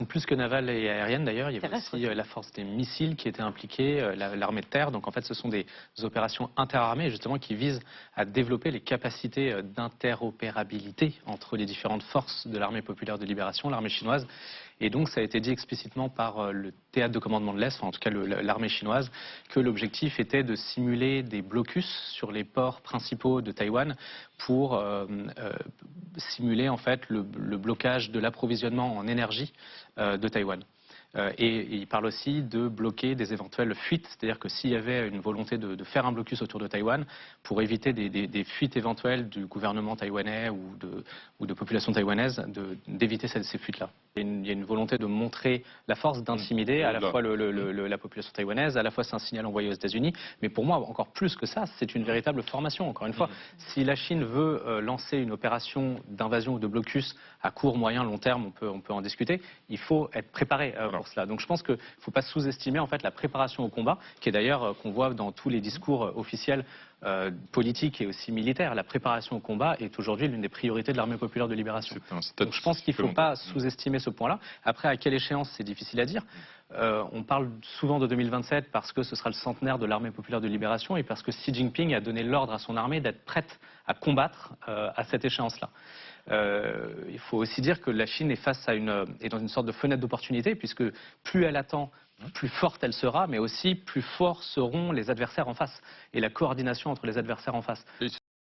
plus que navale et aérienne d'ailleurs, il y avait aussi la force des missiles qui était impliquée, l'armée de terre. Donc en fait, ce sont des opérations interarmées justement qui visent à développer les capacités d'interopérabilité entre les différentes forces de l'armée populaire de libération, l'armée chinoise. Et donc ça a été dit explicitement par le théâtre de commandement de l'Est, enfin, en tout cas l'armée chinoise, que l'objectif était de simuler des blocus sur les ports principaux de Taïwan pour simuler en fait le blocage de l'approvisionnement en énergie de Taïwan. Et il parle aussi de bloquer des éventuelles fuites, c'est-à-dire que s'il y avait une volonté de faire un blocus autour de Taïwan, pour éviter des fuites éventuelles du gouvernement taïwanais ou de population taïwanaise, d'éviter ces fuites-là. Il y a une volonté de montrer la force, d'intimider à la fois la population taïwanaise, à la fois c'est un signal envoyé aux États-Unis, mais pour moi, encore plus que ça, c'est une véritable formation. Encore une fois, si la Chine veut lancer une opération d'invasion ou de blocus à court, moyen, long terme, on peut en discuter, il faut être préparé pour cela. Donc je pense qu'il ne faut pas sous-estimer en fait la préparation au combat, qui est d'ailleurs qu'on voit dans tous les discours officiels politiques et aussi militaires. La préparation au combat est aujourd'hui l'une des priorités de l'armée populaire de libération. Donc je pense qu'il ne faut pas sous-estimer ce point-là. Après, à quelle échéance, c'est difficile à dire. On parle souvent de 2027 parce que ce sera le centenaire de l'armée populaire de libération et parce que Xi Jinping a donné l'ordre à son armée d'être prête à combattre à cette échéance-là. Il faut aussi dire que la Chine est dans une sorte de fenêtre d'opportunité puisque plus elle attend, plus forte elle sera, mais aussi plus forts seront les adversaires en face et la coordination entre les adversaires en face.